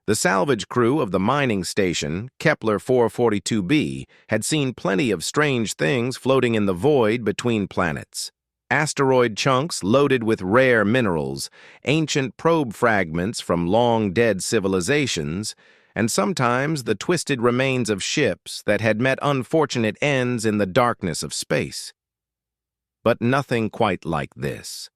The salvage crew of the mining station, Kepler 442b, had seen plenty of strange things floating in the void between planets. Asteroid chunks loaded with rare minerals, ancient probe fragments from long-dead civilizations, and sometimes the twisted remains of ships that had met unfortunate ends in the darkness of space. But nothing quite like this.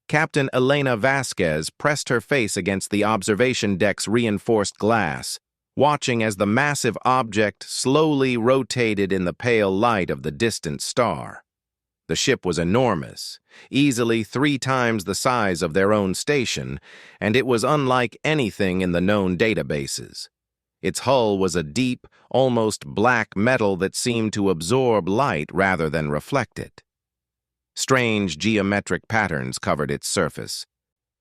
Captain Elena Vasquez pressed her face against the observation deck's reinforced glass, watching as the massive object slowly rotated in the pale light of the distant star. The ship was enormous, easily 3 times the size of their own station, and it was unlike anything in the known databases. Its hull was a deep, almost black metal that seemed to absorb light rather than reflect it. Strange geometric patterns covered its surface,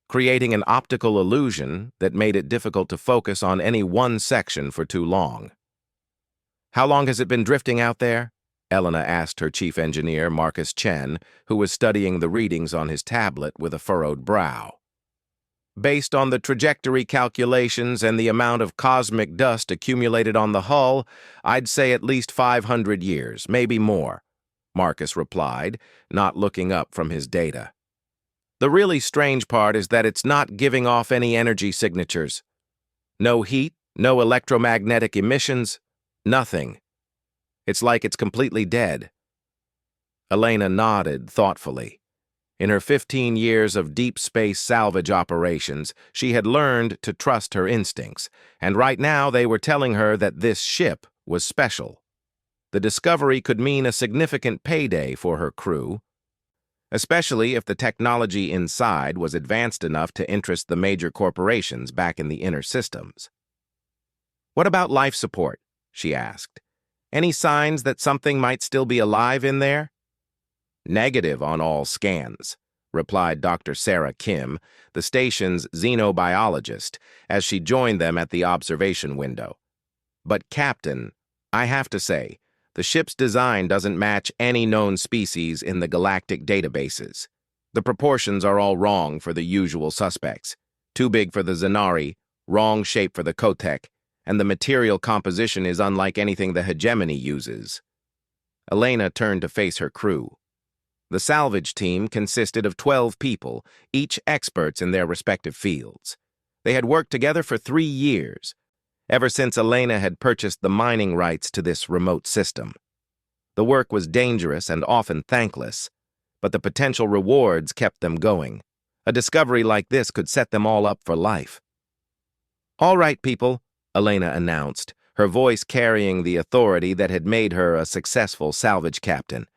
creating an optical illusion that made it difficult to focus on any one section for too long. "How long has it been drifting out there?" Elena asked her chief engineer, Marcus Chen, who was studying the readings on his tablet with a furrowed brow. "Based on the trajectory calculations and the amount of cosmic dust accumulated on the hull, I'd say at least 500 years, maybe more," Marcus replied, not looking up from his data. "The really strange part is that it's not giving off any energy signatures. No heat, no electromagnetic emissions, nothing. It's like it's completely dead." Elena nodded thoughtfully. In her 15 years of deep space salvage operations, she had learned to trust her instincts, and right now they were telling her that this ship was special. The discovery could mean a significant payday for her crew, especially if the technology inside was advanced enough to interest the major corporations back in the inner systems. "What about life support?" she asked. "Any signs that something might still be alive in there?" "Negative on all scans," replied Dr. Sarah Kim, the station's xenobiologist, as she joined them at the observation window. "But Captain, I have to say, the ship's design doesn't match any known species in the galactic databases. The proportions are all wrong for the usual suspects. Too big for the Zanari, wrong shape for the Kotek, and the material composition is unlike anything the hegemony uses." Elena turned to face her crew. The salvage team consisted of 12 people, each experts in their respective fields. They had worked together for 3 years, ever since Elena had purchased the mining rights to this remote system. The work was dangerous and often thankless, but the potential rewards kept them going. A discovery like this could set them all up for life. "All right, people," Elena announced, her voice carrying the authority that had made her a successful salvage captain.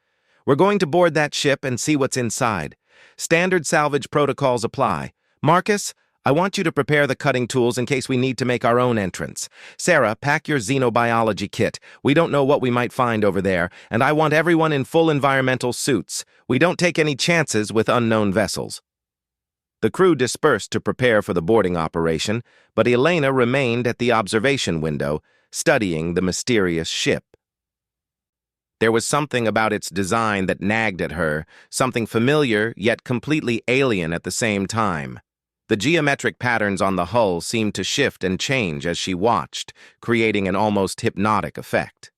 "We're going to board that ship and see what's inside. Standard salvage protocols apply. Marcus, I want you to prepare the cutting tools in case we need to make our own entrance. Sarah, pack your xenobiology kit. We don't know what we might find over there, and I want everyone in full environmental suits. We don't take any chances with unknown vessels." The crew dispersed to prepare for the boarding operation, but Elena remained at the observation window, studying the mysterious ship. There was something about its design that nagged at her, something familiar yet completely alien at the same time. The geometric patterns on the hull seemed to shift and change as she watched, creating an almost hypnotic effect.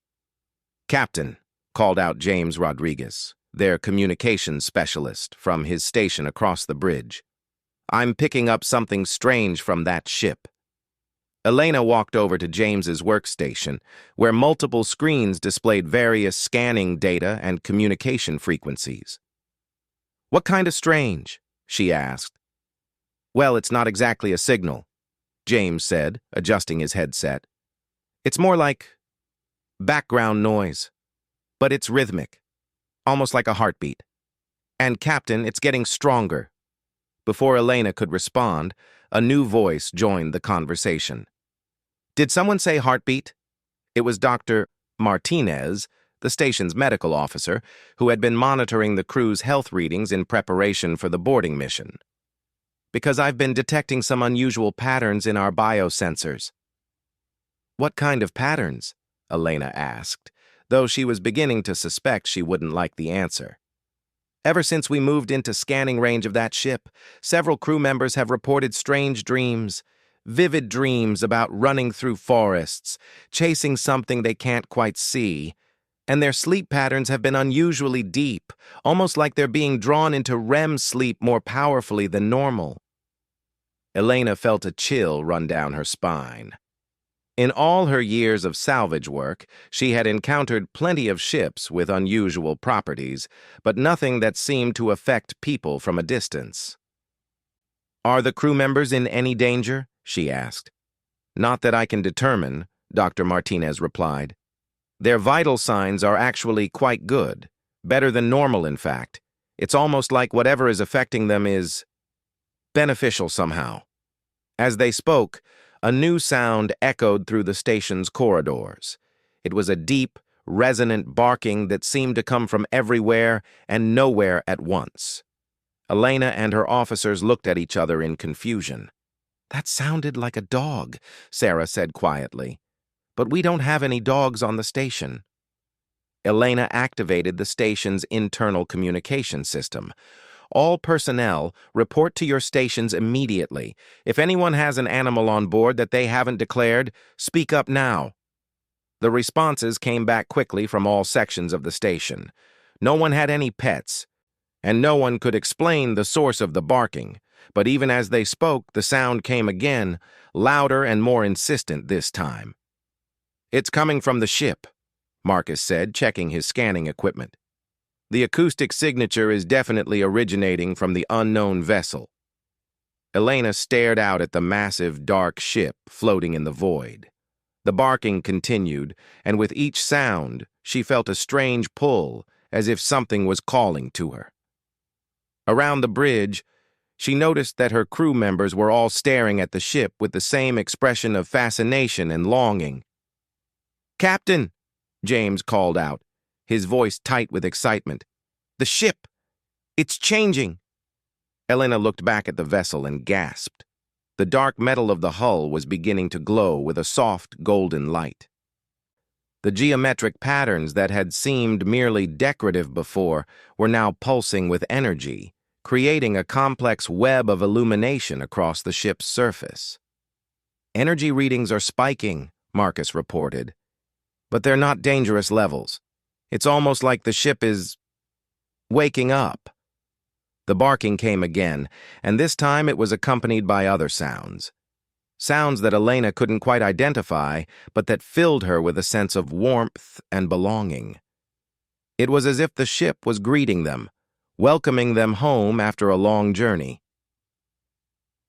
"Captain," called out James Rodriguez, their communications specialist, from his station across the bridge. "I'm picking up something strange from that ship." Elena walked over to James's workstation, where multiple screens displayed various scanning data and communication frequencies. "What kind of strange?" she asked. "Well, it's not exactly a signal," James said, adjusting his headset. "It's more like background noise, but it's rhythmic, almost like a heartbeat. And Captain, it's getting stronger." Before Elena could respond, a new voice joined the conversation. "Did someone say heartbeat?" It was Dr. Martinez, the station's medical officer, who had been monitoring the crew's health readings in preparation for the boarding mission. "Because I've been detecting some unusual patterns in our biosensors." "What kind of patterns?" Elena asked, though she was beginning to suspect she wouldn't like the answer. "Ever since we moved into scanning range of that ship, several crew members have reported strange dreams, vivid dreams about running through forests, chasing something they can't quite see, and their sleep patterns have been unusually deep, almost like they're being drawn into REM sleep more powerfully than normal. Elena felt a chill run down her spine. In all her years of salvage work, she had encountered plenty of ships with unusual properties, but nothing that seemed to affect people from a distance. "Are the crew members in any danger?" she asked. "Not that I can determine," Dr. Martinez replied. "Their vital signs are actually quite good, better than normal, in fact. It's almost like whatever is affecting them is beneficial somehow." As they spoke, a new sound echoed through the station's corridors. It was a deep, resonant barking that seemed to come from everywhere and nowhere at once. Elena and her officers looked at each other in confusion. "That sounded like a dog," Sarah said quietly. "But we don't have any dogs on the station." Elena activated the station's internal communication system. "All personnel, report to your stations immediately. If anyone has an animal on board that they haven't declared, speak up now." The responses came back quickly from all sections of the station. No one had any pets, and no one could explain the source of the barking. But even as they spoke, the sound came again, louder and more insistent this time. "It's coming from the ship," Marcus said, checking his scanning equipment. "The acoustic signature is definitely originating from the unknown vessel." Elena stared out at the massive, dark ship floating in the void. The barking continued, and with each sound, she felt a strange pull, as if something was calling to her. Around the bridge, she noticed that her crew members were all staring at the ship with the same expression of fascination and longing. "Captain," James called out, his voice tight with excitement. "The ship! It's changing!" Elena looked back at the vessel and gasped. The dark metal of the hull was beginning to glow with a soft, golden light. The geometric patterns that had seemed merely decorative before were now pulsing with energy, creating a complex web of illumination across the ship's surface. "Energy readings are spiking," Marcus reported. "But they're not dangerous levels. It's almost like the ship is waking up." The barking came again, and this time it was accompanied by other sounds. Sounds that Elena couldn't quite identify, but that filled her with a sense of warmth and belonging. It was as if the ship was greeting them, welcoming them home after a long journey.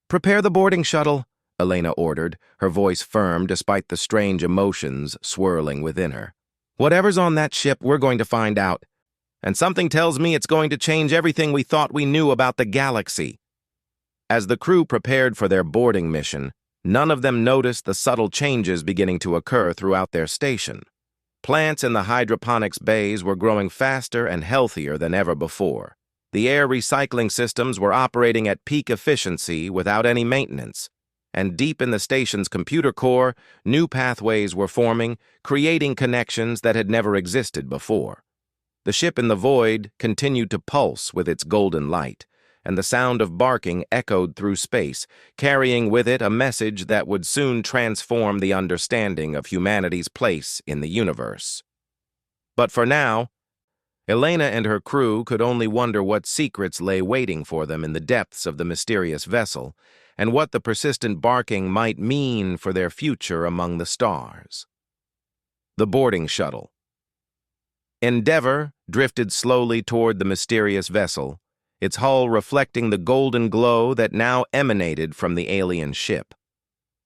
"Prepare the boarding shuttle," Elena ordered, her voice firm despite the strange emotions swirling within her. "Whatever's on that ship, we're going to find out. And something tells me it's going to change everything we thought we knew about the galaxy." As the crew prepared for their boarding mission, none of them noticed the subtle changes beginning to occur throughout their station. Plants in the hydroponics bays were growing faster and healthier than ever before. The air recycling systems were operating at peak efficiency without any maintenance. And deep in the station's computer core, new pathways were forming, creating connections that had never existed before. The ship in the void continued to pulse with its golden light, and the sound of barking echoed through space, carrying with it a message that would soon transform the understanding of humanity's place in the universe. But for now, Elena and her crew could only wonder what secrets lay waiting for them in the depths of the mysterious vessel, and what the persistent barking might mean for their future among the stars. The boarding shuttle. Endeavour drifted slowly toward the mysterious vessel, its hull reflecting the golden glow that now emanated from the alien ship.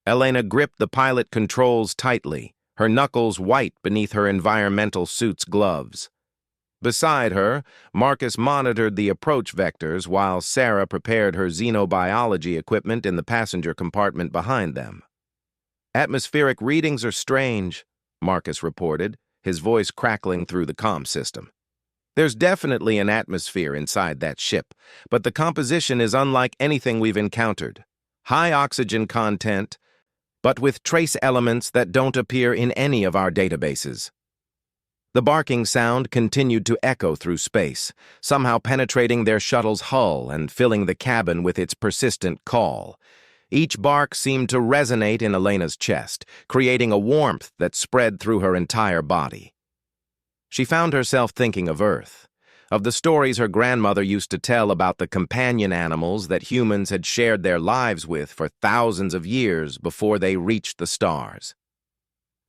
Elena gripped the pilot controls tightly, her knuckles white beneath her environmental suit's gloves. Beside her, Marcus monitored the approach vectors while Sarah prepared her xenobiology equipment in the passenger compartment behind them. "Atmospheric readings are strange," Marcus reported, his voice crackling through the comm system. "There's definitely an atmosphere inside that ship, but the composition is unlike anything we've encountered. High oxygen content, but with trace elements that don't appear in any of our databases." The barking sound continued to echo through space, somehow penetrating their shuttle's hull and filling the cabin with its persistent call. Each bark seemed to resonate in Elena's chest, creating a warmth that spread through her entire body. She found herself thinking of Earth, of the stories her grandmother used to tell about the companion animals that humans had shared their lives with for thousands of years before they reached the stars.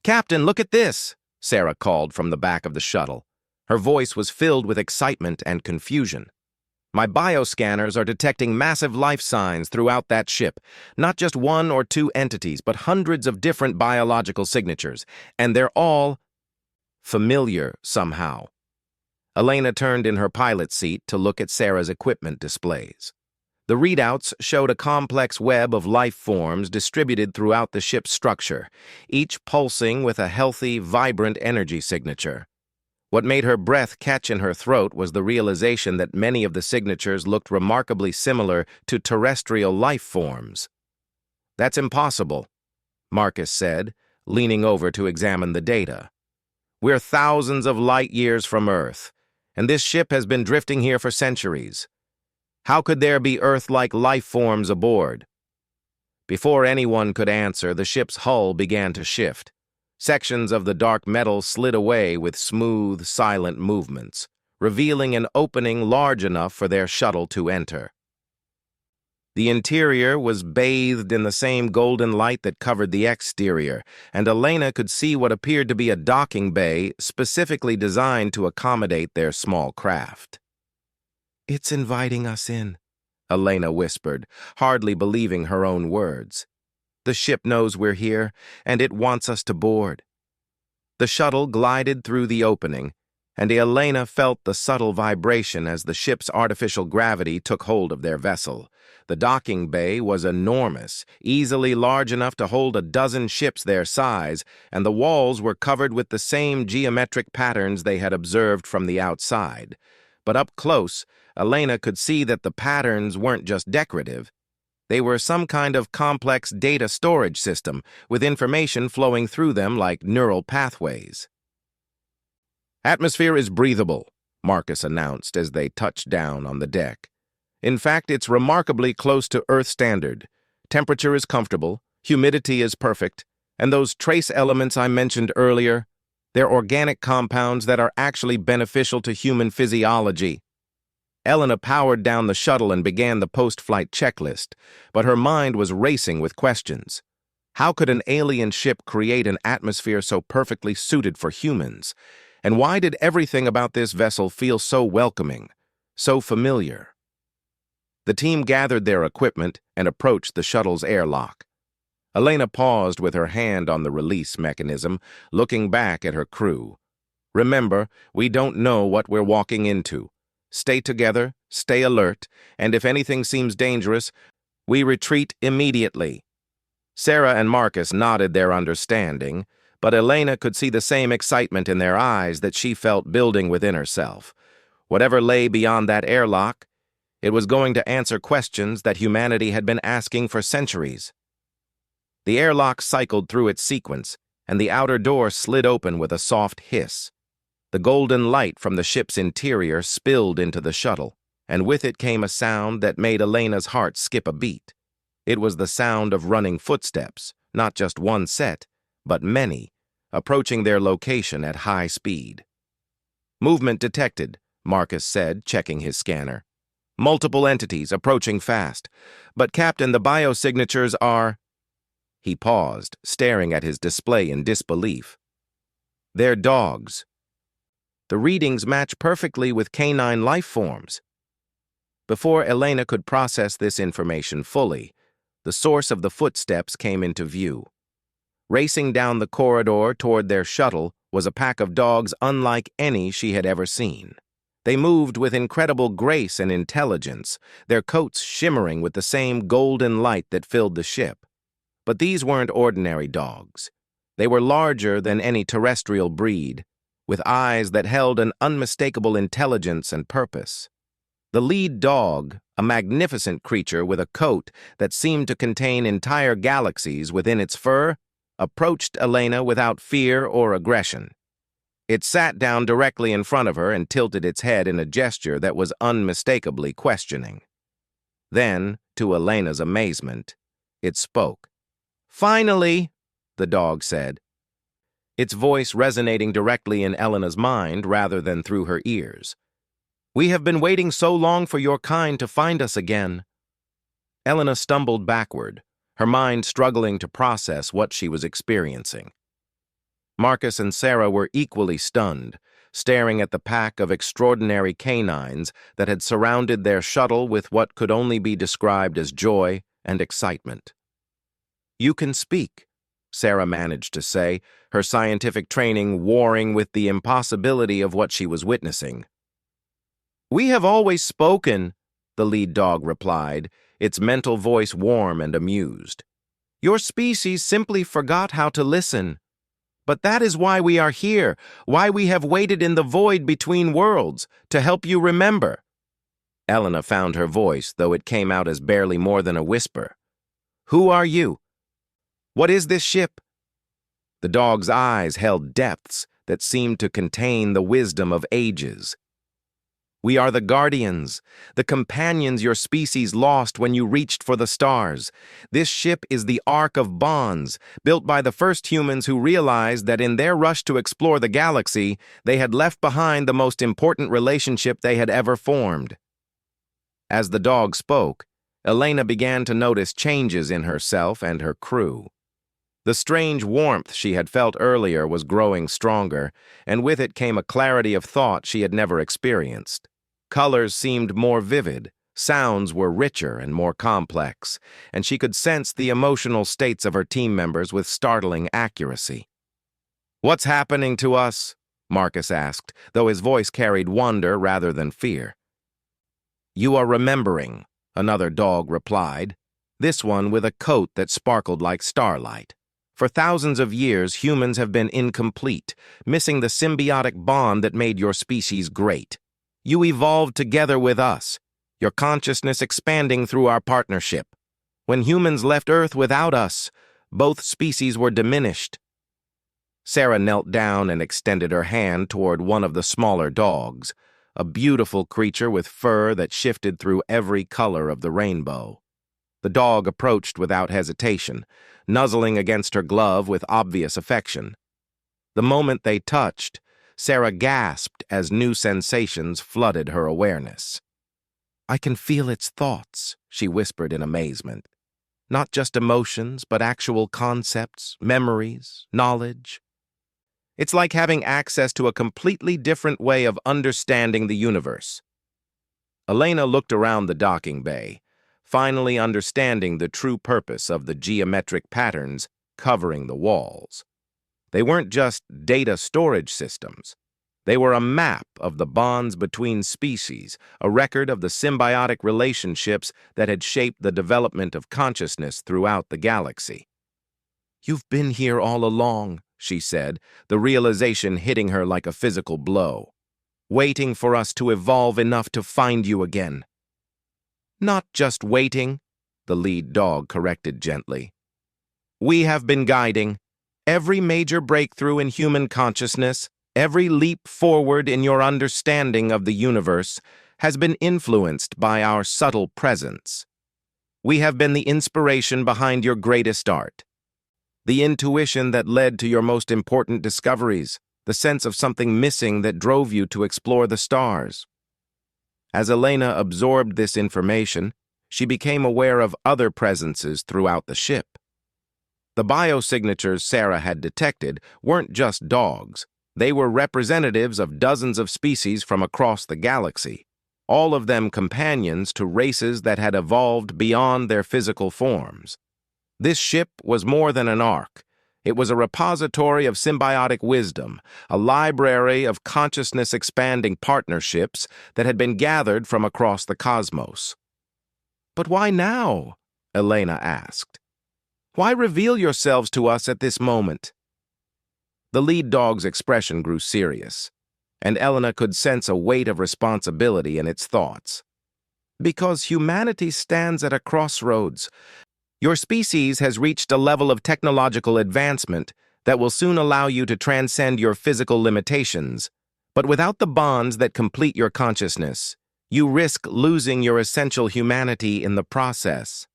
"Captain, look at this!" Sarah called from the back of the shuttle. Her voice was filled with excitement and confusion. "My bioscanners are detecting massive life signs throughout that ship, not just one or two entities, but hundreds of different biological signatures, and they're all familiar somehow." Elena turned in her pilot seat to look at Sarah's equipment displays. The readouts showed a complex web of life forms distributed throughout the ship's structure, each pulsing with a healthy, vibrant energy signature. What made her breath catch in her throat was the realization that many of the signatures looked remarkably similar to terrestrial life forms. "That's impossible," Marcus said, leaning over to examine the data. "We're thousands of light years from Earth, and this ship has been drifting here for centuries. How could there be Earth-like life forms aboard?" Before anyone could answer, the ship's hull began to shift. Sections of the dark metal slid away with smooth, silent movements, revealing an opening large enough for their shuttle to enter. The interior was bathed in the same golden light that covered the exterior, and Elena could see what appeared to be a docking bay specifically designed to accommodate their small craft. "It's inviting us in," Elena whispered, hardly believing her own words. "The ship knows we're here, and it wants us to board." The shuttle glided through the opening, and Elena felt the subtle vibration as the ship's artificial gravity took hold of their vessel. The docking bay was enormous, easily large enough to hold a dozen ships their size, and the walls were covered with the same geometric patterns they had observed from the outside. But up close, Elena could see that the patterns weren't just decorative. They were some kind of complex data storage system, with information flowing through them like neural pathways. "Atmosphere is breathable," Marcus announced as they touched down on the deck. "In fact, it's remarkably close to Earth standard. Temperature is comfortable, humidity is perfect, and those trace elements I mentioned earlier, they're organic compounds that are actually beneficial to human physiology." Elena powered down the shuttle and began the post-flight checklist, but her mind was racing with questions. How could an alien ship create an atmosphere so perfectly suited for humans? And why did everything about this vessel feel so welcoming, so familiar? The team gathered their equipment and approached the shuttle's airlock. Elena paused with her hand on the release mechanism, looking back at her crew. "Remember, we don't know what we're walking into. Stay together, stay alert, and if anything seems dangerous, we retreat immediately." Sarah and Marcus nodded their understanding, but Elena could see the same excitement in their eyes that she felt building within herself. Whatever lay beyond that airlock, it was going to answer questions that humanity had been asking for centuries. The airlock cycled through its sequence, and the outer door slid open with a soft hiss. The golden light from the ship's interior spilled into the shuttle, and with it came a sound that made Elena's heart skip a beat. It was the sound of running footsteps, not just one set, but many, approaching their location at high speed. "Movement detected," Marcus said, checking his scanner. "Multiple entities approaching fast. But, Captain, the biosignatures are—" He paused, staring at his display in disbelief. "They're dogs. The readings match perfectly with canine life forms." Before Elena could process this information fully, the source of the footsteps came into view. Racing down the corridor toward their shuttle was a pack of dogs unlike any she had ever seen. They moved with incredible grace and intelligence, their coats shimmering with the same golden light that filled the ship. But these weren't ordinary dogs. They were larger than any terrestrial breed, with eyes that held an unmistakable intelligence and purpose. The lead dog, a magnificent creature with a coat that seemed to contain entire galaxies within its fur, approached Elena without fear or aggression. It sat down directly in front of her and tilted its head in a gesture that was unmistakably questioning. Then, to Elena's amazement, It spoke. "Finally," the dog said, its voice resonating directly in Elena's mind rather than through her ears. "We have been waiting so long for your kind to find us again." Elena stumbled backward, her mind struggling to process what she was experiencing. Marcus and Sarah were equally stunned, staring at the pack of extraordinary canines that had surrounded their shuttle with what could only be described as joy and excitement. "You can speak," Sarah managed to say, her scientific training warring with the impossibility of what she was witnessing. "We have always spoken," the lead dog replied, its mental voice warm and amused. "Your species simply forgot how to listen. But that is why we are here, why we have waited in the void between worlds, to help you remember." Elena found her voice, though it came out as barely more than a whisper. "Who are you? What is this ship?" The dog's eyes held depths that seemed to contain the wisdom of ages. "We are the Guardians, the companions your species lost when you reached for the stars. This ship is the Ark of Bonds, built by the first humans who realized that in their rush to explore the galaxy, they had left behind the most important relationship they had ever formed." As the dog spoke, Elena began to notice changes in herself and her crew. The strange warmth she had felt earlier was growing stronger, and with it came a clarity of thought she had never experienced. Colors seemed more vivid, sounds were richer and more complex, and she could sense the emotional states of her team members with startling accuracy. "What's happening to us?" Marcus asked, though his voice carried wonder rather than fear. "You are remembering," another dog replied, this one with a coat that sparkled like starlight. "For thousands of years, humans have been incomplete, missing the symbiotic bond that made your species great. You evolved together with us, your consciousness expanding through our partnership. When humans left Earth without us, both species were diminished." Sarah knelt down and extended her hand toward one of the smaller dogs, a beautiful creature with fur that shifted through every color of the rainbow. The dog approached without hesitation, nuzzling against her glove with obvious affection. The moment they touched, Sarah gasped as new sensations flooded her awareness. "I can feel its thoughts," she whispered in amazement. "Not just emotions, but actual concepts, memories, knowledge. It's like having access to a completely different way of understanding the universe." Elena looked around the docking bay, finally understanding the true purpose of the geometric patterns covering the walls. They weren't just data storage systems. They were a map of the bonds between species, a record of the symbiotic relationships that had shaped the development of consciousness throughout the galaxy. "You've been here all along," she said, the realization hitting her like a physical blow. "Waiting for us to evolve enough to find you again." "Not just waiting," the lead dog corrected gently. "We have been guiding. Every major breakthrough in human consciousness, every leap forward in your understanding of the universe, has been influenced by our subtle presence. We have been the inspiration behind your greatest art, the intuition that led to your most important discoveries, the sense of something missing that drove you to explore the stars." As Elena absorbed this information, she became aware of other presences throughout the ship. The biosignatures Sarah had detected weren't just dogs. They were representatives of dozens of species from across the galaxy, all of them companions to races that had evolved beyond their physical forms. This ship was more than an ark. It was a repository of symbiotic wisdom, a library of consciousness-expanding partnerships that had been gathered from across the cosmos. "But why now?" Elena asked. "Why reveal yourselves to us at this moment?" The lead dog's expression grew serious, and Elena could sense a weight of responsibility in its thoughts. "Because humanity stands at a crossroads. Your species has reached a level of technological advancement that will soon allow you to transcend your physical limitations. But without the bonds that complete your consciousness, you risk losing your essential humanity in the process."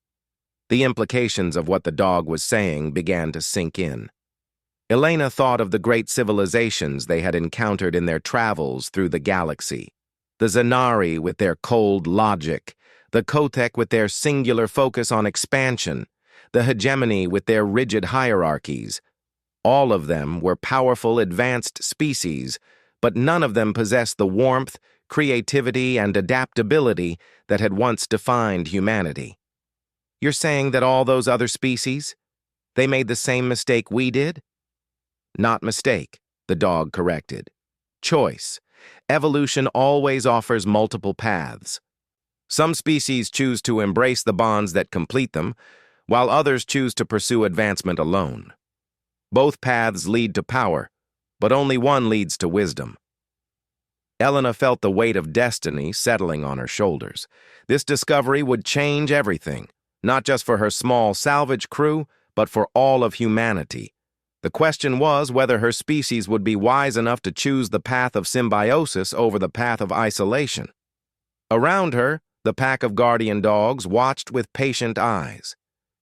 The implications of what the dog was saying began to sink in. Elena thought of the great civilizations they had encountered in their travels through the galaxy. The Zanari with their cold logic, the Kotek with their singular focus on expansion, the hegemony with their rigid hierarchies. All of them were powerful, advanced species, but none of them possessed the warmth, creativity, and adaptability that had once defined humanity. You're saying that all those other species, they made the same mistake we did? Not mistake, the dog corrected. Choice. Evolution always offers multiple paths. Some species choose to embrace the bonds that complete them, while others choose to pursue advancement alone. Both paths lead to power, but only one leads to wisdom. Elena felt the weight of destiny settling on her shoulders. This discovery would change everything, not just for her small salvage crew, but for all of humanity. The question was whether her species would be wise enough to choose the path of symbiosis over the path of isolation. Around her, the pack of guardian dogs watched with patient eyes,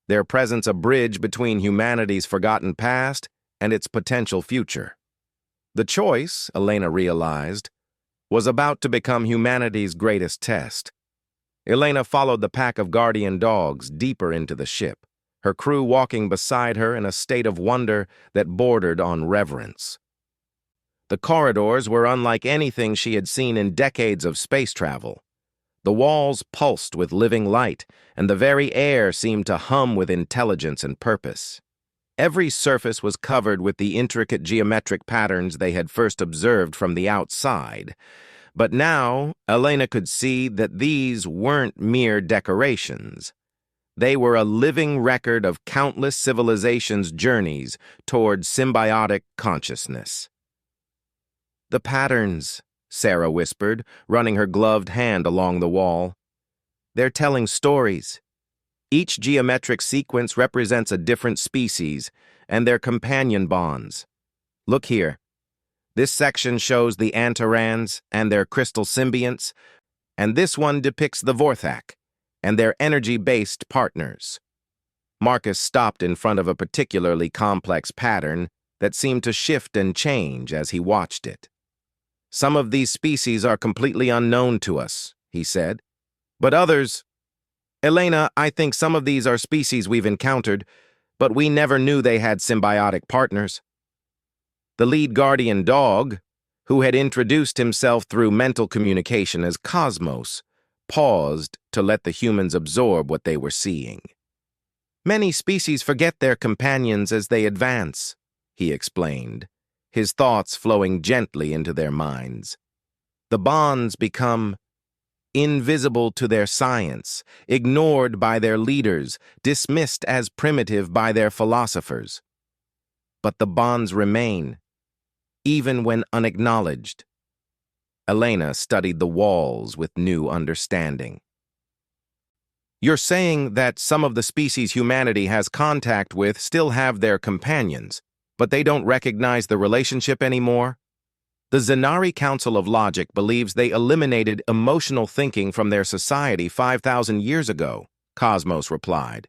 their presence a bridge between humanity's forgotten past and its potential future. The choice, Elena realized, was about to become humanity's greatest test. Elena followed the pack of guardian dogs deeper into the ship, her crew walking beside her in a state of wonder that bordered on reverence. The corridors were unlike anything she had seen in decades of space travel. The walls pulsed with living light, and the very air seemed to hum with intelligence and purpose. Every surface was covered with the intricate geometric patterns they had first observed from the outside. But now, Elena could see that these weren't mere decorations. They were a living record of countless civilizations' journeys toward symbiotic consciousness. "The patterns," Sarah whispered, running her gloved hand along the wall. "They're telling stories. Each geometric sequence represents a different species and their companion bonds. Look here. This section shows the Antarans and their crystal symbionts, and this one depicts the Vorthak and their energy-based partners." Marcus stopped in front of a particularly complex pattern that seemed to shift and change as he watched it. "Some of these species are completely unknown to us," he said. "But others... Elena, I think some of these are species we've encountered, but we never knew they had symbiotic partners." The lead guardian dog, who had introduced himself through mental communication as Cosmos, paused to let the humans absorb what they were seeing. "Many species forget their companions as they advance," he explained, his thoughts flowing gently into their minds. "The bonds become invisible to their science, ignored by their leaders, dismissed as primitive by their philosophers. But the bonds remain, even when unacknowledged." Elena studied the walls with new understanding. "You're saying that some of the species humanity has contact with still have their companions, but they don't recognize the relationship anymore?" "The Zanari Council of Logic believes they eliminated emotional thinking from their society 5,000 years ago," Cosmos replied.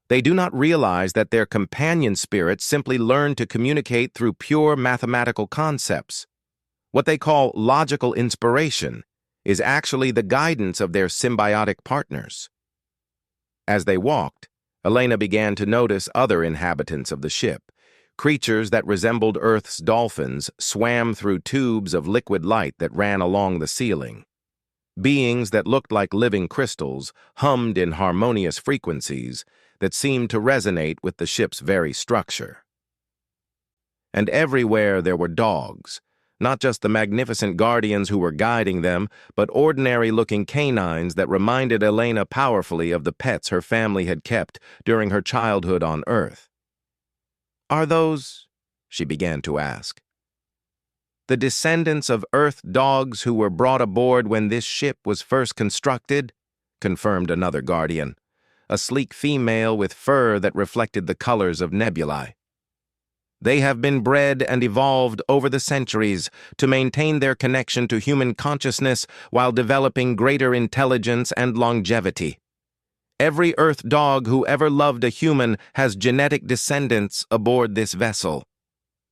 "They do not realize that their companion spirits simply learn to communicate through pure mathematical concepts. What they call logical inspiration is actually the guidance of their symbiotic partners." As they walked, Elena began to notice other inhabitants of the ship. Creatures that resembled Earth's dolphins swam through tubes of liquid light that ran along the ceiling. Beings that looked like living crystals hummed in harmonious frequencies that seemed to resonate with the ship's very structure. And everywhere there were dogs, not just the magnificent guardians who were guiding them, but ordinary-looking canines that reminded Elena powerfully of the pets her family had kept during her childhood on Earth. "Are those," she began to ask, "the descendants of Earth dogs who were brought aboard when this ship was first constructed?" confirmed another guardian, a sleek female with fur that reflected the colors of nebulae. "They have been bred and evolved over the centuries to maintain their connection to human consciousness while developing greater intelligence and longevity. Every Earth dog who ever loved a human has genetic descendants aboard this vessel."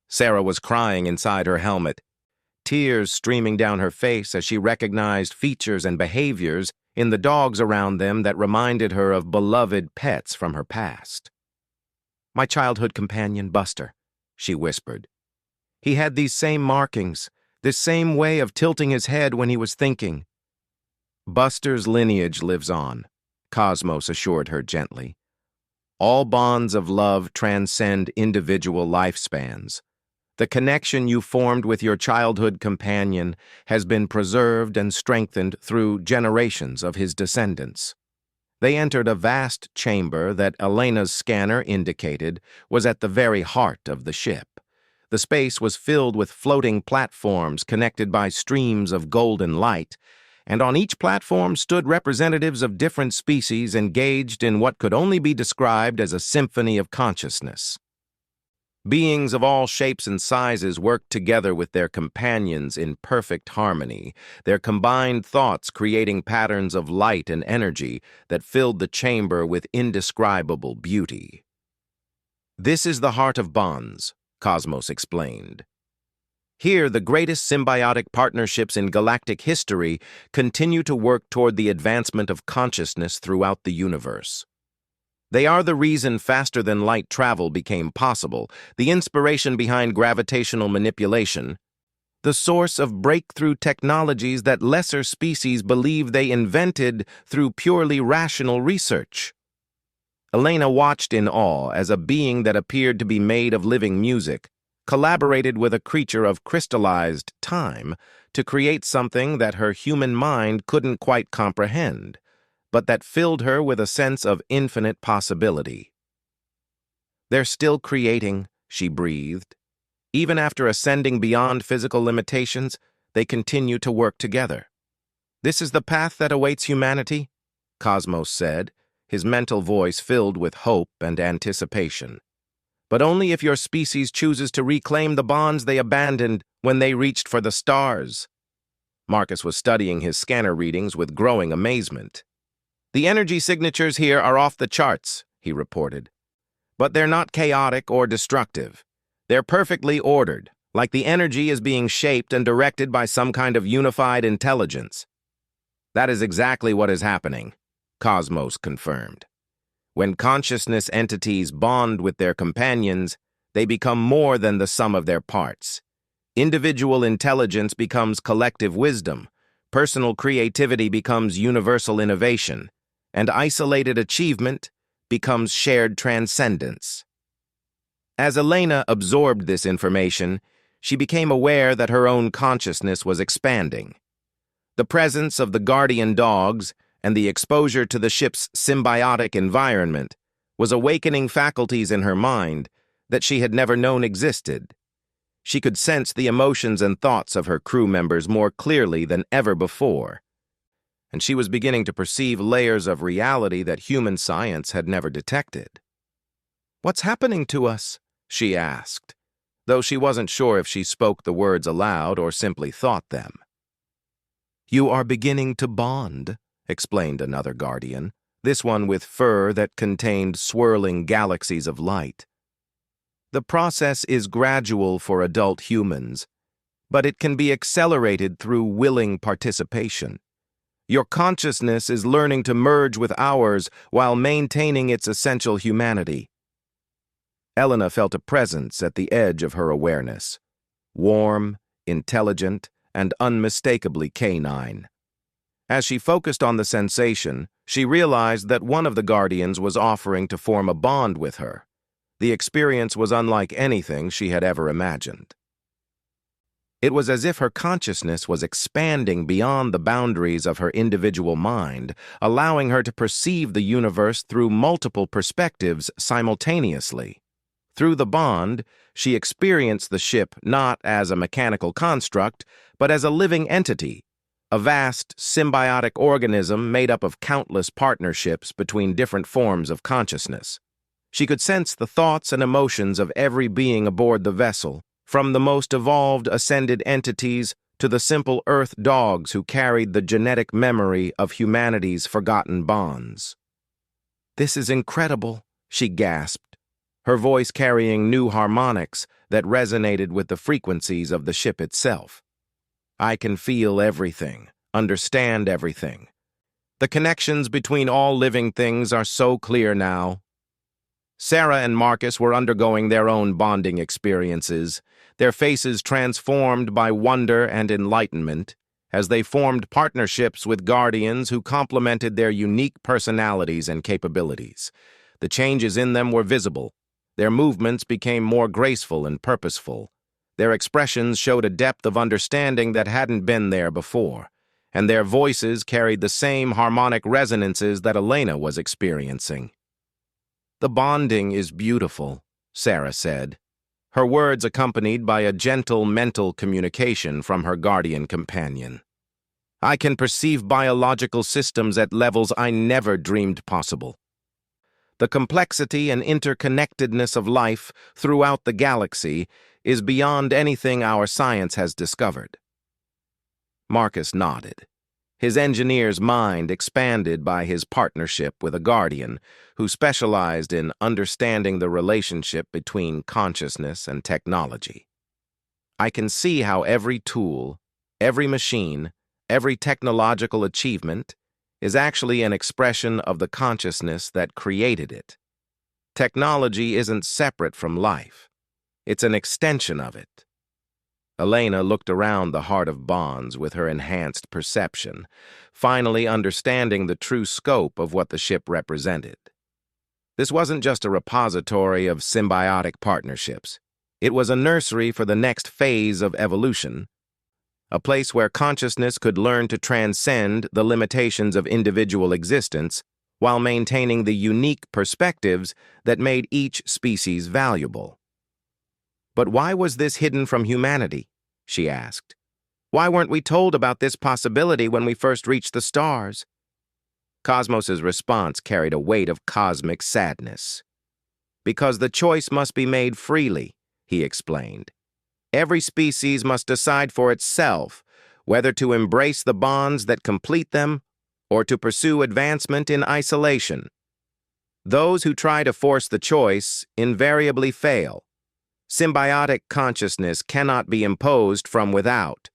Sarah was crying inside her helmet, tears streaming down her face as she recognized features and behaviors in the dogs around them that reminded her of beloved pets from her past. "My childhood companion, Buster," she whispered. "He had these same markings, this same way of tilting his head when he was thinking." "Buster's lineage lives on," Cosmos assured her gently. "All bonds of love transcend individual lifespans. The connection you formed with your childhood companion has been preserved and strengthened through generations of his descendants." They entered a vast chamber that Elena's scanner indicated was at the very heart of the ship. The space was filled with floating platforms connected by streams of golden light, and on each platform stood representatives of different species engaged in what could only be described as a symphony of consciousness. Beings of all shapes and sizes worked together with their companions in perfect harmony, their combined thoughts creating patterns of light and energy that filled the chamber with indescribable beauty. "This is the heart of bonds," Cosmos explained. "Here, the greatest symbiotic partnerships in galactic history continue to work toward the advancement of consciousness throughout the universe. They are the reason faster-than-light travel became possible, the inspiration behind gravitational manipulation, the source of breakthrough technologies that lesser species believe they invented through purely rational research." Elena watched in awe as a being that appeared to be made of living music collaborated with a creature of crystallized time to create something that her human mind couldn't quite comprehend, but that filled her with a sense of infinite possibility. "They're still creating," she breathed. "Even after ascending beyond physical limitations, they continue to work together." "This is the path that awaits humanity," Cosmos said, his mental voice filled with hope and anticipation. "But only if your species chooses to reclaim the bonds they abandoned when they reached for the stars." Marcus was studying his scanner readings with growing amazement. "The energy signatures here are off the charts," he reported. "But they're not chaotic or destructive. They're perfectly ordered, like the energy is being shaped and directed by some kind of unified intelligence." "That is exactly what is happening," Cosmos confirmed. "When consciousness entities bond with their companions, they become more than the sum of their parts. Individual intelligence becomes collective wisdom, personal creativity becomes universal innovation, and isolated achievement becomes shared transcendence." As Elena absorbed this information, she became aware that her own consciousness was expanding. The presence of the guardian dogs and the exposure to the ship's symbiotic environment was awakening faculties in her mind that she had never known existed. She could sense the emotions and thoughts of her crew members more clearly than ever before, and she was beginning to perceive layers of reality that human science had never detected. "What's happening to us?" she asked, though she wasn't sure if she spoke the words aloud or simply thought them. "You are beginning to bond," explained another guardian, this one with fur that contained swirling galaxies of light. "The process is gradual for adult humans, but it can be accelerated through willing participation. Your consciousness is learning to merge with ours while maintaining its essential humanity." Elena felt a presence at the edge of her awareness, warm, intelligent, and unmistakably canine. As she focused on the sensation, she realized that one of the guardians was offering to form a bond with her. The experience was unlike anything she had ever imagined. It was as if her consciousness was expanding beyond the boundaries of her individual mind, allowing her to perceive the universe through multiple perspectives simultaneously. Through the bond, she experienced the ship not as a mechanical construct, but as a living entity, a vast symbiotic organism made up of countless partnerships between different forms of consciousness. She could sense the thoughts and emotions of every being aboard the vessel, from the most evolved ascended entities to the simple Earth dogs who carried the genetic memory of humanity's forgotten bonds. "This is incredible," she gasped, her voice carrying new harmonics that resonated with the frequencies of the ship itself. "I can feel everything, understand everything. The connections between all living things are so clear now." Sarah and Marcus were undergoing their own bonding experiences, their faces transformed by wonder and enlightenment, as they formed partnerships with guardians who complemented their unique personalities and capabilities. The changes in them were visible. Their movements became more graceful and purposeful. Their expressions showed a depth of understanding that hadn't been there before, and their voices carried the same harmonic resonances that Elena was experiencing. "The bonding is beautiful," Sarah said, her words accompanied by a gentle mental communication from her guardian companion. "I can perceive biological systems at levels I never dreamed possible. The complexity and interconnectedness of life throughout the galaxy is beyond anything our science has discovered." Marcus nodded, his engineer's mind expanded by his partnership with a guardian who specialized in understanding the relationship between consciousness and technology. "I can see how every tool, every machine, every technological achievement is actually an expression of the consciousness that created it. Technology isn't separate from life. It's an extension of it." Elena looked around the heart of bonds with her enhanced perception, finally understanding the true scope of what the ship represented. This wasn't just a repository of symbiotic partnerships. It was a nursery for the next phase of evolution, a place where consciousness could learn to transcend the limitations of individual existence while maintaining the unique perspectives that made each species valuable. "But why was this hidden from humanity?" she asked. "Why weren't we told about this possibility when we first reached the stars?" Cosmos's response carried a weight of cosmic sadness. "Because the choice must be made freely," he explained. "Every species must decide for itself whether to embrace the bonds that complete them or to pursue advancement in isolation. Those who try to force the choice invariably fail. Symbiotic consciousness cannot be imposed from without.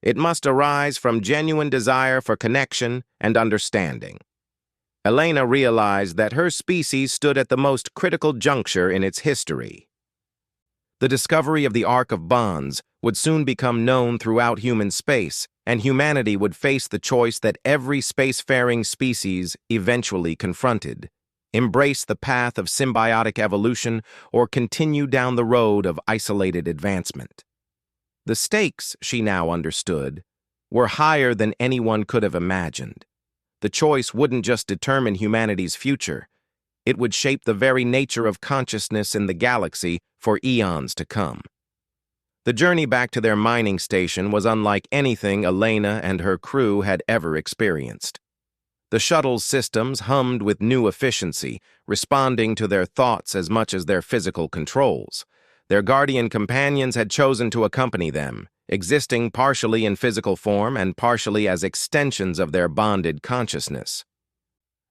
It must arise from genuine desire for connection and understanding." Elena realized that her species stood at the most critical juncture in its history. The discovery of the arc of bonds would soon become known throughout human space, and humanity would face the choice that every spacefaring species eventually confronted: embrace the path of symbiotic evolution or continue down the road of isolated advancement. The stakes, she now understood, were higher than anyone could have imagined. The choice wouldn't just determine humanity's future, it would shape the very nature of consciousness in the galaxy for eons to come. The journey back to their mining station was unlike anything Elena and her crew had ever experienced. The shuttle's systems hummed with new efficiency, responding to their thoughts as much as their physical controls. Their guardian companions had chosen to accompany them, existing partially in physical form and partially as extensions of their bonded consciousness.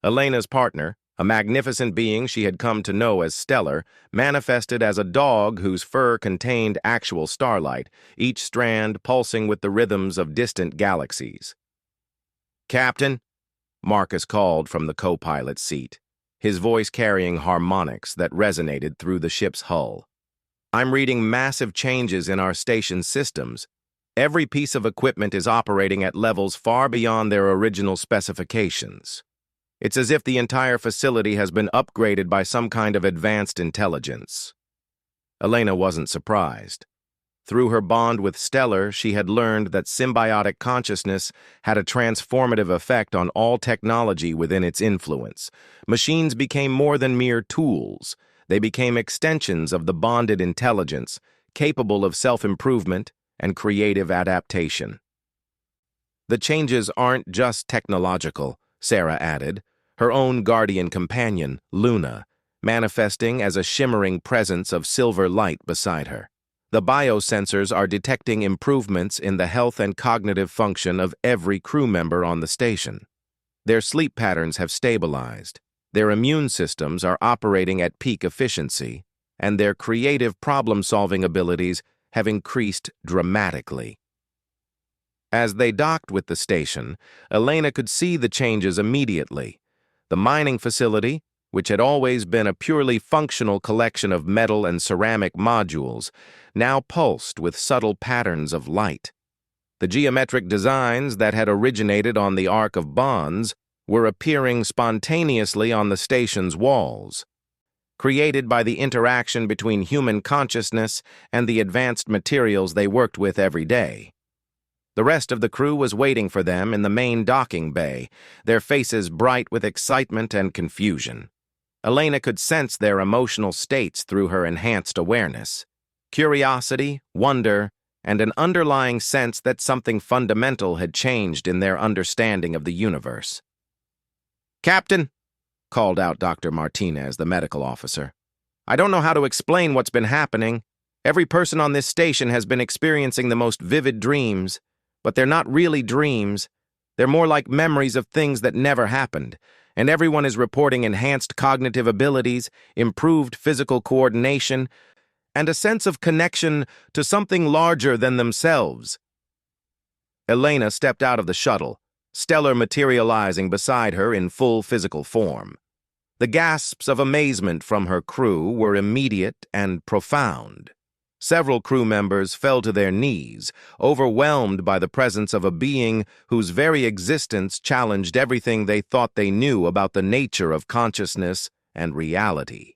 Elena's partner, a magnificent being she had come to know as Stellar, manifested as a dog whose fur contained actual starlight, each strand pulsing with the rhythms of distant galaxies. "Captain," Marcus called from the co-pilot's seat, his voice carrying harmonics that resonated through the ship's hull. "I'm reading massive changes in our station's systems. Every piece of equipment is operating at levels far beyond their original specifications. It's as if the entire facility has been upgraded by some kind of advanced intelligence." Elena wasn't surprised. Through her bond with Stellar, she had learned that symbiotic consciousness had a transformative effect on all technology within its influence. Machines became more than mere tools. They became extensions of the bonded intelligence, capable of self-improvement and creative adaptation. "The changes aren't just technological," Sarah added, her own guardian companion, Luna, manifesting as a shimmering presence of silver light beside her. "The biosensors are detecting improvements in the health and cognitive function of every crew member on the station. Their sleep patterns have stabilized. Their immune systems are operating at peak efficiency, and their creative problem-solving abilities have increased dramatically. As they docked with the station, Elena could see the changes immediately. The mining facility, which had always been a purely functional collection of metal and ceramic modules, now pulsed with subtle patterns of light. The geometric designs that had originated on the Ark of Bonds were appearing spontaneously on the station's walls, created by the interaction between human consciousness and the advanced materials they worked with every day. The rest of the crew was waiting for them in the main docking bay, their faces bright with excitement and confusion. Elena could sense their emotional states through her enhanced awareness. Curiosity, wonder, and an underlying sense that something fundamental had changed in their understanding of the universe. "Captain," called out Dr. Martinez, the medical officer, "I don't know how to explain what's been happening. Every person on this station has been experiencing the most vivid dreams, but they're not really dreams. They're more like memories of things that never happened, and everyone is reporting enhanced cognitive abilities, improved physical coordination, and a sense of connection to something larger than themselves." Elena stepped out of the shuttle, Stellar materializing beside her in full physical form. The gasps of amazement from her crew were immediate and profound. Several crew members fell to their knees, overwhelmed by the presence of a being whose very existence challenged everything they thought they knew about the nature of consciousness and reality.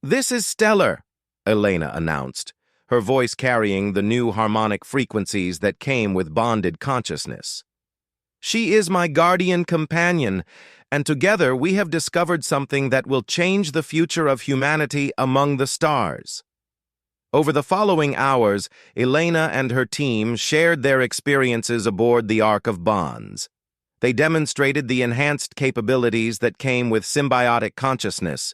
"This is Stellar," Elena announced, her voice carrying the new harmonic frequencies that came with bonded consciousness. "She is my guardian companion, and together we have discovered something that will change the future of humanity among the stars." Over the following hours, Elena and her team shared their experiences aboard the Ark of Bonds. They demonstrated the enhanced capabilities that came with symbiotic consciousness,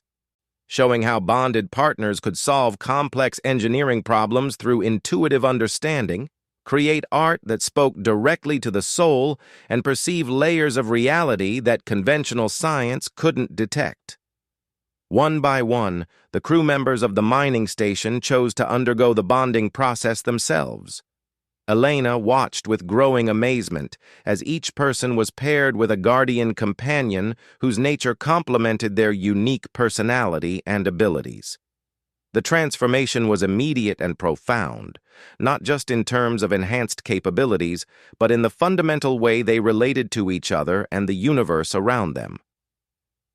showing how bonded partners could solve complex engineering problems through intuitive understanding, create art that spoke directly to the soul, and perceive layers of reality that conventional science couldn't detect. One by one, the crew members of the mining station chose to undergo the bonding process themselves. Elena watched with growing amazement as each person was paired with a guardian companion whose nature complemented their unique personality and abilities. The transformation was immediate and profound, not just in terms of enhanced capabilities, but in the fundamental way they related to each other and the universe around them.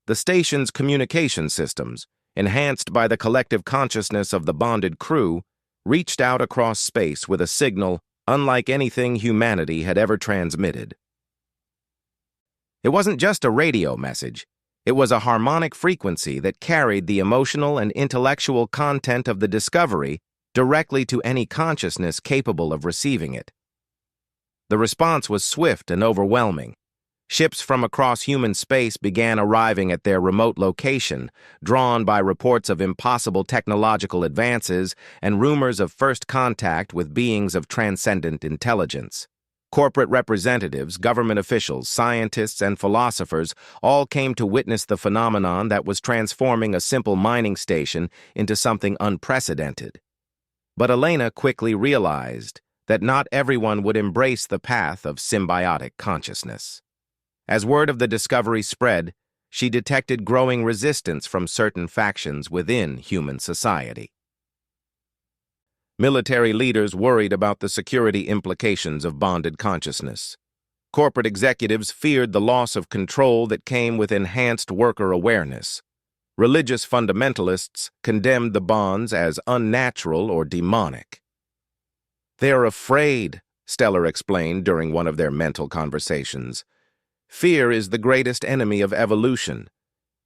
The station's communication systems, enhanced by the collective consciousness of the bonded crew, reached out across space with a signal unlike anything humanity had ever transmitted. It wasn't just a radio message. It was a harmonic frequency that carried the emotional and intellectual content of the discovery directly to any consciousness capable of receiving it. The response was swift and overwhelming. Ships from across human space began arriving at their remote location, drawn by reports of impossible technological advances and rumors of first contact with beings of transcendent intelligence. Corporate representatives, government officials, scientists, and philosophers all came to witness the phenomenon that was transforming a simple mining station into something unprecedented. But Elena quickly realized that not everyone would embrace the path of symbiotic consciousness. As word of the discovery spread, she detected growing resistance from certain factions within human society. Military leaders worried about the security implications of bonded consciousness. Corporate executives feared the loss of control that came with enhanced worker awareness. Religious fundamentalists condemned the bonds as unnatural or demonic. "They're afraid," Stellar explained during one of their mental conversations. "Fear is the greatest enemy of evolution.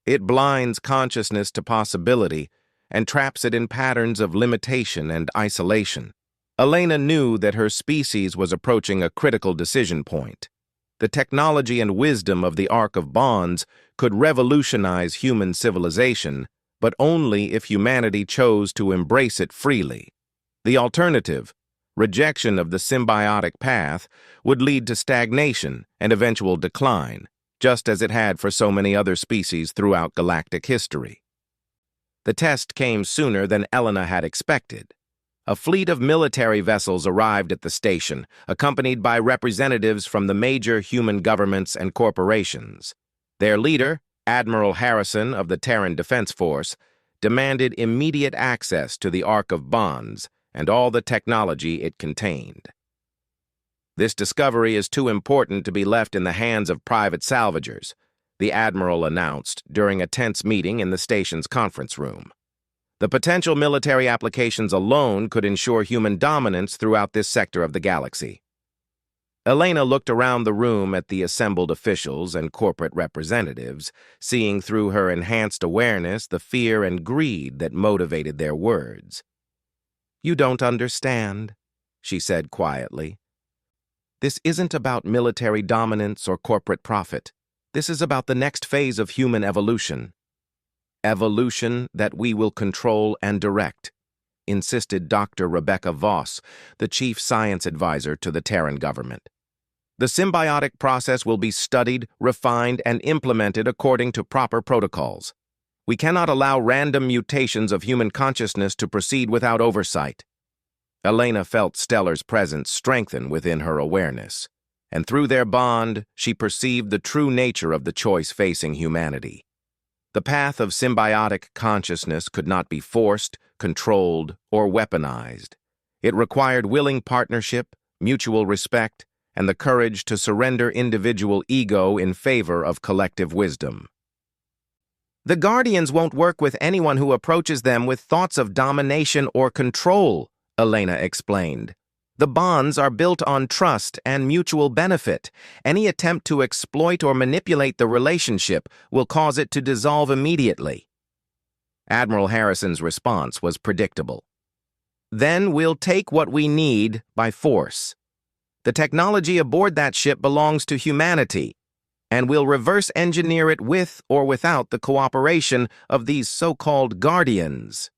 It blinds consciousness to possibility and traps it in patterns of limitation and isolation." Elena knew that her species was approaching a critical decision point. The technology and wisdom of the Ark of Bonds could revolutionize human civilization, but only if humanity chose to embrace it freely. The alternative, rejection of the symbiotic path, would lead to stagnation and eventual decline, just as it had for so many other species throughout galactic history. The test came sooner than Elena had expected. A fleet of military vessels arrived at the station, accompanied by representatives from the major human governments and corporations. Their leader, Admiral Harrison of the Terran Defense Force, demanded immediate access to the Ark of Bonds and all the technology it contained. "This discovery is too important to be left in the hands of private salvagers," the Admiral announced during a tense meeting in the station's conference room. "The potential military applications alone could ensure human dominance throughout this sector of the galaxy." Elena looked around the room at the assembled officials and corporate representatives, seeing through her enhanced awareness the fear and greed that motivated their words. "You don't understand," she said quietly. "This isn't about military dominance or corporate profit. This is about the next phase of human evolution. Evolution that we will control and direct," insisted Dr. Rebecca Voss, the chief science advisor to the Terran government. "The symbiotic process will be studied, refined, and implemented according to proper protocols. We cannot allow random mutations of human consciousness to proceed without oversight." Elena felt Stellar's presence strengthen within her awareness, and through their bond, she perceived the true nature of the choice facing humanity. The path of symbiotic consciousness could not be forced, controlled, or weaponized. It required willing partnership, mutual respect, and the courage to surrender individual ego in favor of collective wisdom. "The Guardians won't work with anyone who approaches them with thoughts of domination or control," Elena explained. "The bonds are built on trust and mutual benefit. Any attempt to exploit or manipulate the relationship will cause it to dissolve immediately." Admiral Harrison's response was predictable. "Then we'll take what we need by force. The technology aboard that ship belongs to humanity, and we'll reverse engineer it with or without the cooperation of these so-called Guardians."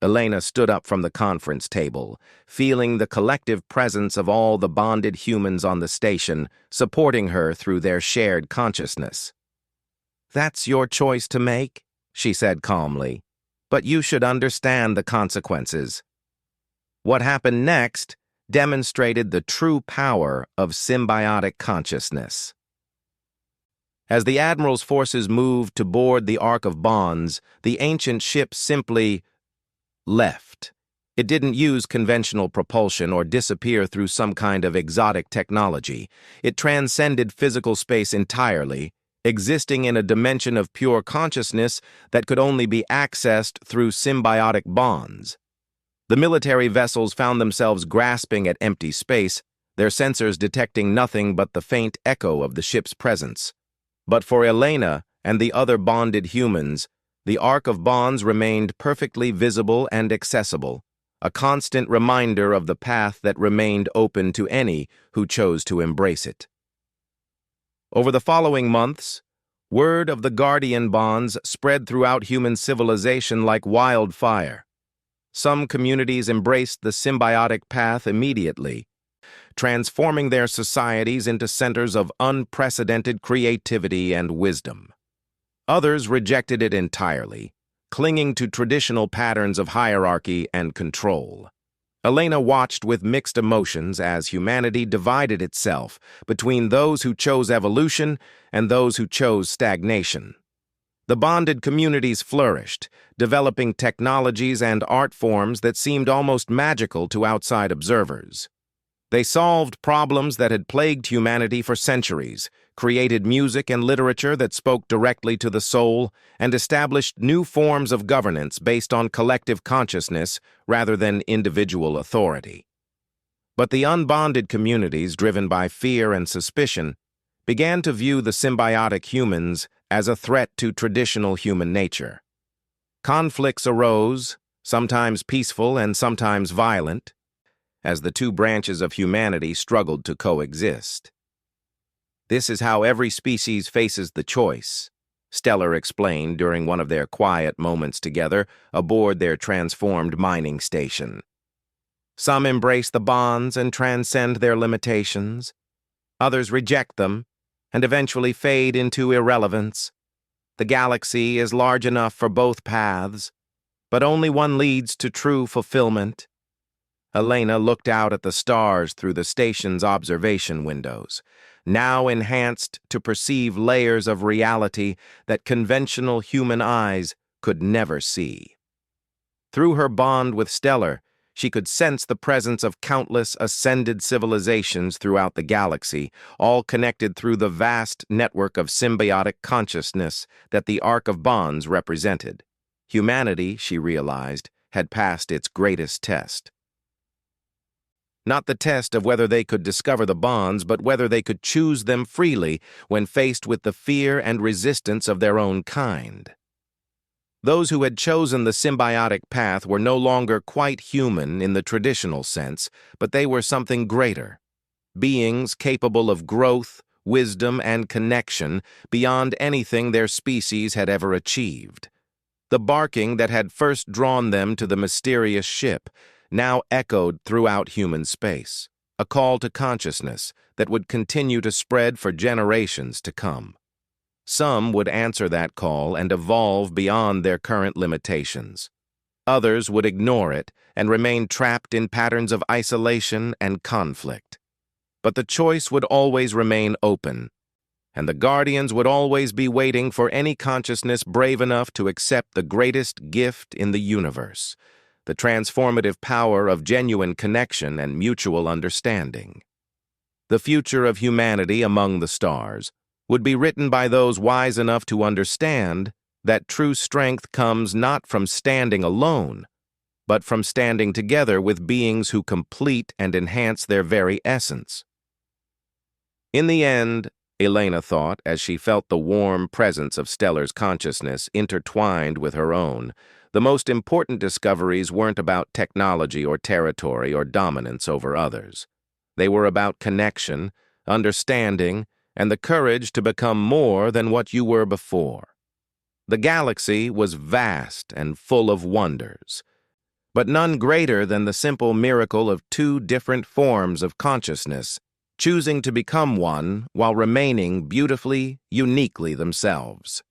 Elena stood up from the conference table, feeling the collective presence of all the bonded humans on the station, supporting her through their shared consciousness. "That's your choice to make," she said calmly, "but you should understand the consequences." What happened next demonstrated the true power of symbiotic consciousness. As the Admiral's forces moved to board the Ark of Bonds, the ancient ship simply left. It didn't use conventional propulsion or disappear through some kind of exotic technology. It transcended physical space entirely, existing in a dimension of pure consciousness that could only be accessed through symbiotic bonds. The military vessels found themselves grasping at empty space, their sensors detecting nothing but the faint echo of the ship's presence. But for Elena and the other bonded humans, the Ark of Bonds remained perfectly visible and accessible, a constant reminder of the path that remained open to any who chose to embrace it. Over the following months, word of the Guardian bonds spread throughout human civilization like wildfire. Some communities embraced the symbiotic path immediately, transforming their societies into centers of unprecedented creativity and wisdom. Others rejected it entirely, clinging to traditional patterns of hierarchy and control. Elena watched with mixed emotions as humanity divided itself between those who chose evolution and those who chose stagnation. The bonded communities flourished, developing technologies and art forms that seemed almost magical to outside observers. They solved problems that had plagued humanity for centuries, created music and literature that spoke directly to the soul, and established new forms of governance based on collective consciousness rather than individual authority. But the unbonded communities, driven by fear and suspicion, began to view the symbiotic humans as a threat to traditional human nature. Conflicts arose, sometimes peaceful and sometimes violent, as the two branches of humanity struggled to coexist. "This is how every species faces the choice," Stellar explained during one of their quiet moments together aboard their transformed mining station. "Some embrace the bonds and transcend their limitations. Others reject them and eventually fade into irrelevance. The galaxy is large enough for both paths, but only one leads to true fulfillment. Elena looked out at the stars through the station's observation windows, now enhanced to perceive layers of reality that conventional human eyes could never see. Through her bond with Stellar, she could sense the presence of countless ascended civilizations throughout the galaxy, all connected through the vast network of symbiotic consciousness that the Arc of Bonds represented. Humanity, she realized, had passed its greatest test. Not the test of whether they could discover the bonds, but whether they could choose them freely when faced with the fear and resistance of their own kind. Those who had chosen the symbiotic path were no longer quite human in the traditional sense, but they were something greater. Beings capable of growth, wisdom, and connection beyond anything their species had ever achieved. The barking that had first drawn them to the mysterious ship now echoed throughout human space, a call to consciousness that would continue to spread for generations to come. Some would answer that call and evolve beyond their current limitations. Others would ignore it and remain trapped in patterns of isolation and conflict. But the choice would always remain open, and the Guardians would always be waiting for any consciousness brave enough to accept the greatest gift in the universe, the transformative power of genuine connection and mutual understanding. The future of humanity among the stars would be written by those wise enough to understand that true strength comes not from standing alone, but from standing together with beings who complete and enhance their very essence. In the end, Elena thought, as she felt the warm presence of Stellar's consciousness intertwined with her own, the most important discoveries weren't about technology or territory or dominance over others. They were about connection, understanding, and the courage to become more than what you were before. The galaxy was vast and full of wonders, but none greater than the simple miracle of two different forms of consciousness, choosing to become one while remaining beautifully, uniquely themselves.